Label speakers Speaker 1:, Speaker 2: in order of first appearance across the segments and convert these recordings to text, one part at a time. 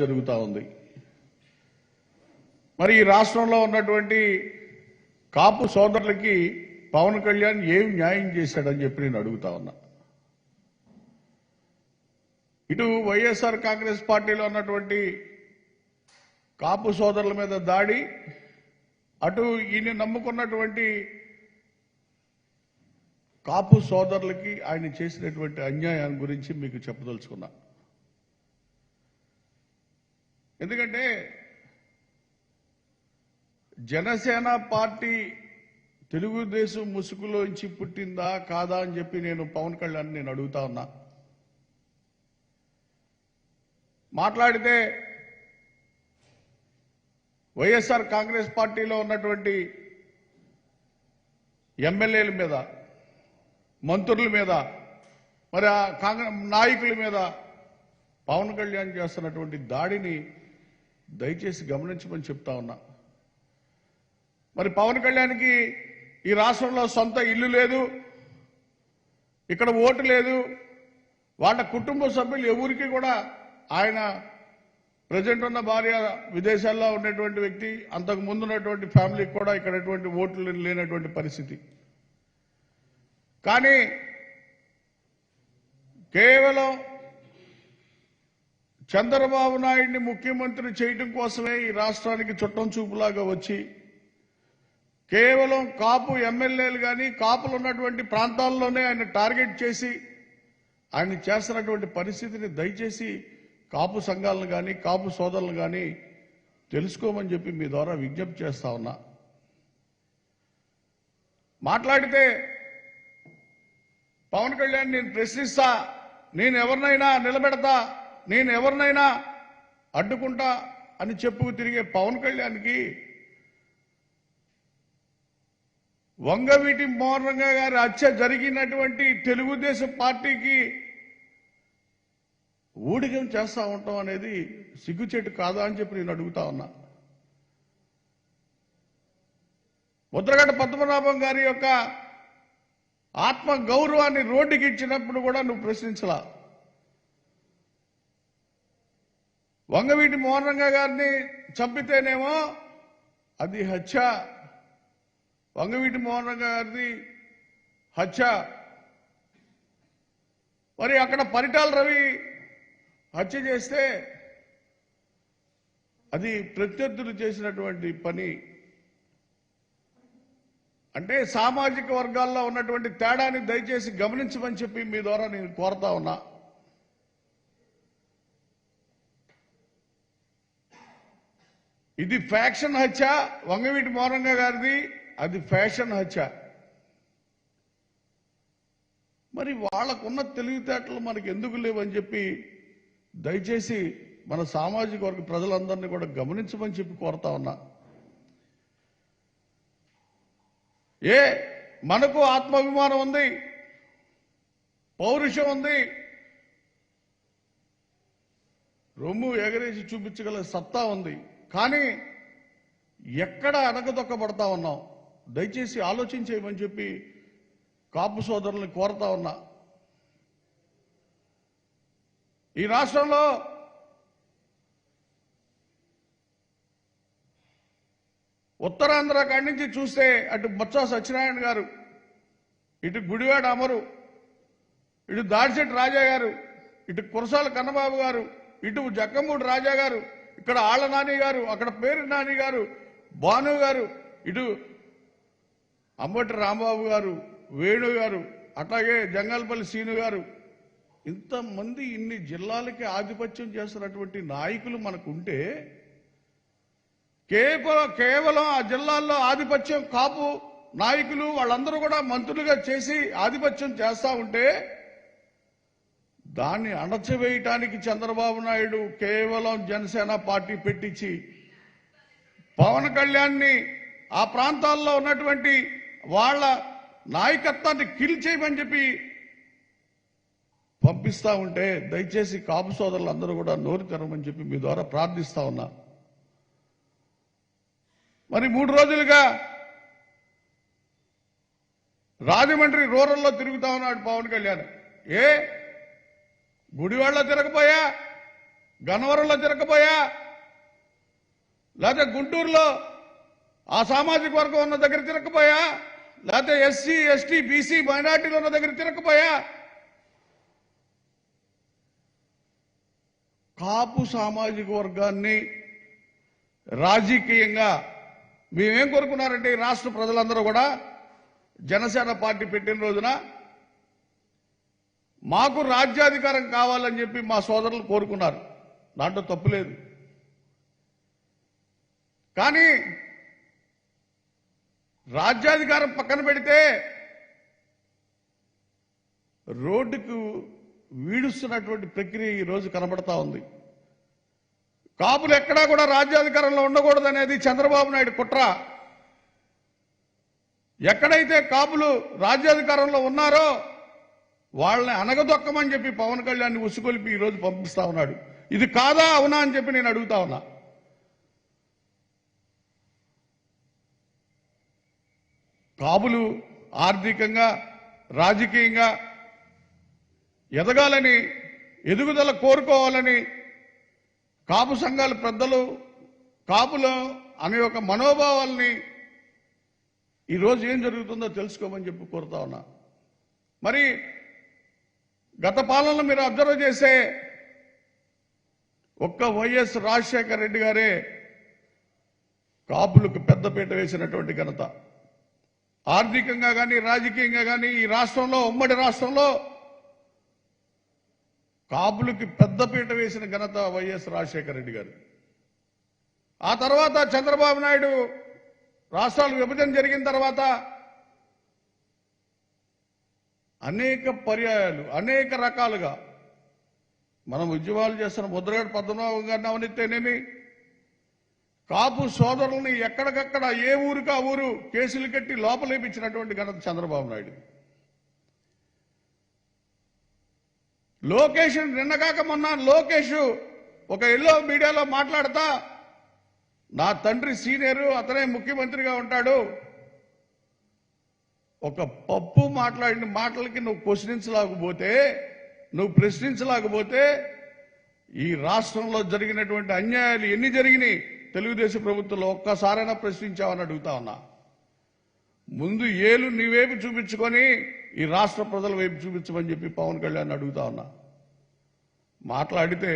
Speaker 1: జరుగుతూ ఉంది. మరి ఈ రాష్ట్రంలో ఉన్నటువంటి కాపు సోదరులకి పవన్ కళ్యాణ్ ఏం న్యాయం చేశాడని చెప్పి నేను అడుగుతా ఉన్నా. ఇటు వైఎస్ఆర్ కాంగ్రెస్ పార్టీలో ఉన్నటువంటి కాపు సోదరుల మీద దాడి, అటు ఈయన నమ్ముకున్నటువంటి కాపు సోదరులకి ఆయన చేసినటువంటి అన్యాయం గురించి మీకు చెప్పదలుచుకున్నా. ఎందుకంటే జనసేన పార్టీ తెలుగుదేశం ముసుగులోంచి పుట్టిందా కాదా అని చెప్పి నేను పవన్ కళ్యాణ్ నేను అడుగుతా ఉన్నా. మాట్లాడితే వైఎస్ఆర్ కాంగ్రెస్ పార్టీలో ఉన్నటువంటి ఎమ్మెల్యేల మీద, మంత్రుల మీద, మరి ఆ కాంగ్రెస్ నాయకుల మీద పవన్ కళ్యాణ్ చేస్తున్నటువంటి దాడిని దయచేసి గమనించమని చెప్తా ఉన్నా. మరి పవన్ కళ్యాణ్కి ఈ రాష్ట్రంలో సొంత ఇల్లు లేదు, ఇక్కడ ఓటు లేదు, వాళ్ళ కుటుంబ సభ్యులు ఎవరికి కూడా, ఆయన ప్రజెంట్ ఉన్న భార్య విదేశాల్లో ఉన్నటువంటి వ్యక్తి, అంతకు ముందు ఉన్నటువంటి ఫ్యామిలీకి కూడా ఇక్కడ ఎటువంటి ఓట్లు లేనటువంటి పరిస్థితి. కానీ కేవలం చంద్రబాబు నాయుడిని ముఖ్యమంత్రి చేయడం కోసమే ఈ రాష్ట్రానికి చుట్టం చూపులాగా వచ్చి కేవలం కాపు ఎమ్మెల్యేలు కానీ కాపులు ఉన్నటువంటి ప్రాంతాల్లోనే ఆయన టార్గెట్ చేసి ఆయన చేస్తున్నటువంటి పరిస్థితిని దయచేసి కాపు సంఘాలను కానీ కాపు సోదరులను కానీ తెలుసుకోమని చెప్పి మీ ద్వారా విజ్ఞప్తి చేస్తా ఉన్నా. మాట్లాడితే పవన్ కళ్యాణ్ నేను ప్రశ్నిస్తా, నేను ఎవరినైనా నిలబెడతా, నేను ఎవరినైనా అడ్డుకుంటా అని చెప్పుకు తిరిగే పవన్ కళ్యాణ్కి వంగవీటి మోహన్ గారి హత్య జరిగినటువంటి తెలుగుదేశం పార్టీకి ఊడిగం చేస్తా ఉంటాం అనేది సిగ్గుచేటు కాదా అని చెప్పి నేను అడుగుతా ఉన్నా. ముద్రగడ్డ పద్మనాభం గారి యొక్క ఆత్మ గౌరవాన్ని రోడ్డుకి ఇచ్చినప్పుడు కూడా నువ్వు ప్రశ్నించలా. వంగవీటి మోహన్ గారిని చంపితేనేమో అది హత్య, వంగవీటి మోహన్ గారిది హత్య. మరి అక్కడ పరిటాల రవి హత్య చేస్తే అది ప్రత్యర్థులు చేసినటువంటి పని. అంటే సామాజిక వర్గాల్లో ఉన్నటువంటి తేడాని దయచేసి గమనించమని చెప్పి మీ ద్వారా నేను కోరుతా ఉన్నా. ఇది ఫ్యాక్షన్ హత్య, వంగవీటి మోహన్ గారిది అది ఫ్యాషన్ హత్య. మరి వాళ్ళకున్న తెలివితేటలు మనకి ఎందుకు లేవని చెప్పి దయచేసి మన సామాజిక వర్గ ప్రజలందరినీ కూడా గమనించమని చెప్పి కోరుతా ఉన్నా. మనకు ఆత్మాభిమానం ఉంది, పౌరుషం ఉంది, రొమ్ము ఎగరేసి చూపించగల సత్తా ఉంది. కానీ ఎక్కడ అణగదొక్కబడతా ఉన్నాం, దయచేసి ఆలోచించేయమని చెప్పి కాపు సోదరుల్ని కోరుతా ఉన్నా. ఈ రాష్ట్రంలో ఉత్తరాంధ్ర కాడి నుంచి చూస్తే అటు బొత్స సత్యనారాయణ గారు, ఇటు గుడివాడ అమరు, ఇటు దాడిశెట్టి రాజా గారు, ఇటు కురసాల కన్నబాబు గారు, ఇటు జక్కమూడి రాజా గారు, ఇక్కడ ఆళ్ల నాని గారు, అక్కడ పేరు నాని గారు, భాను గారు, ఇటు అంబటి రాంబాబు గారు, వేణు గారు, అట్లాగే జంగాలపల్లి సీను గారు, ఇంతమంది ఇన్ని జిల్లాలకి ఆధిపత్యం చేస్తున్నటువంటి నాయకులు మనకుంటే కేవలం ఆ జిల్లాల్లో ఆధిపత్యం కాపు నాయకులు వాళ్ళందరూ కూడా మంత్రులుగా చేసి ఆధిపత్యం చేస్తా ఉంటే దాన్ని అణచివేయటానికి చంద్రబాబు నాయుడు కేవలం జనసేన పార్టీ పెట్టించి పవన్ కళ్యాణ్ని ఆ ప్రాంతాల్లో ఉన్నటువంటి వాళ్ళ నాయకత్వాన్ని కిల్ చేయమని చెప్పి పంపిస్తా ఉంటే దయచేసి కాపు సోదరులందరూ కూడా నోరు తెరవమని చెప్పి మీ ద్వారా ప్రార్థిస్తా ఉన్నా. మరి 3 రోజులుగా రాజమండ్రి రూరల్లో తిరుగుతా ఉన్నాడు పవన్ కళ్యాణ్. గుడివాడలో తిరగపోయా, గన్నవరంలో తిరగపోయా, లేకపోతే గుంటూరులో ఆ సామాజిక వర్గం ఉన్న దగ్గర తిరగపోయా, లేకపోతే ఎస్సీ ఎస్టీ బీసీ మైనార్టీలు ఉన్న దగ్గర తిరగపోయా, కాపు సామాజిక వర్గాన్ని రాజకీయంగా మేమేం కోరుకున్నారంటే ఈ రాష్ట్ర ప్రజలందరూ కూడా జనసేన పార్టీ పెట్టిన రోజున మాకు రాజ్యాధికారం కావాలని చెప్పి మా సోదరులు కోరుకున్నారు. దాంట్లో తప్పులేదు. కానీ రాజ్యాధికారం పక్కన పెడితే రోడ్డుకు వీడుస్తున్నటువంటి ప్రక్రియ ఈ రోజు కనబడతా ఉంది. కాపులు ఎక్కడా కూడా రాజ్యాధికారంలో ఉండకూడదనేది చంద్రబాబు నాయుడు కుట్ర. ఎక్కడైతే కాపులు రాజ్యాధికారంలో ఉన్నారో వాళ్ళని అనగదొక్కమని చెప్పి పవన్ కళ్యాణ్ ఉసుకొలిపి ఈ రోజు పంపిస్తా ఉన్నాడు. ఇది కాదా అవునా అని చెప్పి నేను అడుగుతా ఉన్నా. కాపులు ఆర్థికంగా రాజకీయంగా ఎదగాలని, ఎదుగుదల కోరుకోవాలని కాపు సంఘాల పెద్దలు కాపులు అనే ఒక మనోభావాల్ని ఈరోజు ఏం జరుగుతుందో తెలుసుకోమని చెప్పి కోరుతా ఉన్నా. మరి గత పాలనలో మీరు అబ్జర్వ్ చేస్తే ఒక్క వైఎస్ రాజశేఖర రెడ్డి గారే కాపులకు పెద్దపీట వేసినటువంటి ఘనత. ఆర్థికంగా కానీ రాజకీయంగా కానీ ఈ రాష్ట్రంలో, ఉమ్మడి రాష్ట్రంలో కాపులకి పెద్దపీట వేసిన ఘనత వైఎస్ రాజశేఖర రెడ్డి గారు. ఆ తర్వాత చంద్రబాబు నాయుడు రాష్ట్రాలు విభజన జరిగిన తర్వాత అనేక పర్యాయాలు, అనేక రకాలుగా మనం ఉద్యమాలు చేస్తున్న ముద్రగడ పద్మనాభం గారిని అవనెత్తేనేమి, కాపు సోదరుల్ని ఎక్కడికక్కడ ఏ ఊరికి ఆ ఊరు కేసులు కట్టి లోపలేపించినటువంటి ఘనత చంద్రబాబు నాయుడు. లోకేష్ నిన్నగాక మొన్న లోకేష్ ఒక ఎల్లో మీడియాలో మాట్లాడతా, నా తండ్రి సీనియరు, అతనే ముఖ్యమంత్రిగా ఉంటాడు, ఒక పప్పు మాట్లాడిన మాటలకి నువ్వు ప్రశ్నించలేకపోతే ఈ రాష్ట్రంలో జరిగినటువంటి అన్యాయాలు ఎన్ని జరిగినాయి తెలుగుదేశం ప్రభుత్వంలో ఒక్కసారైనా ప్రశ్నించావని అడుగుతా ఉన్నా. ముందు ఏలు నీ వైపు చూపించుకొని ఈ రాష్ట్ర ప్రజల వైపు చూపించమని చెప్పి పవన్ కళ్యాణ్ అడుగుతా ఉన్నా. మాట్లాడితే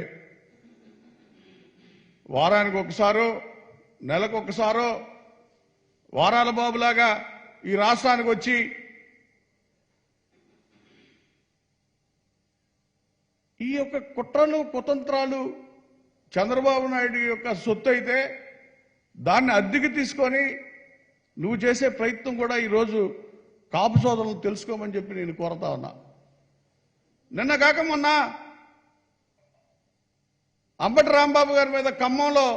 Speaker 1: వారానికి ఒకసారో నెలకు ఒకసారో వారాల బాబులాగా ఈ రాష్ట్రానికి వచ్చి ఈ యొక్క కుట్రలు కుతంత్రాలు చంద్రబాబు నాయుడు యొక్క సొత్తు అయితే దాన్ని అద్దెకి తీసుకొని నువ్వు చేసే ప్రయత్నం కూడా ఈరోజు కాపు సోదరులు తెలుసుకోమని చెప్పి నేను కోరుతా ఉన్నా. నిన్న కాక మొన్న అంబటి రాంబాబు గారి మీద ఖమ్మంలో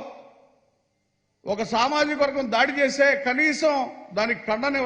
Speaker 1: ఒక సామాజిక వర్గం దాడి చేస్తే కనీసం దానికి ఖండన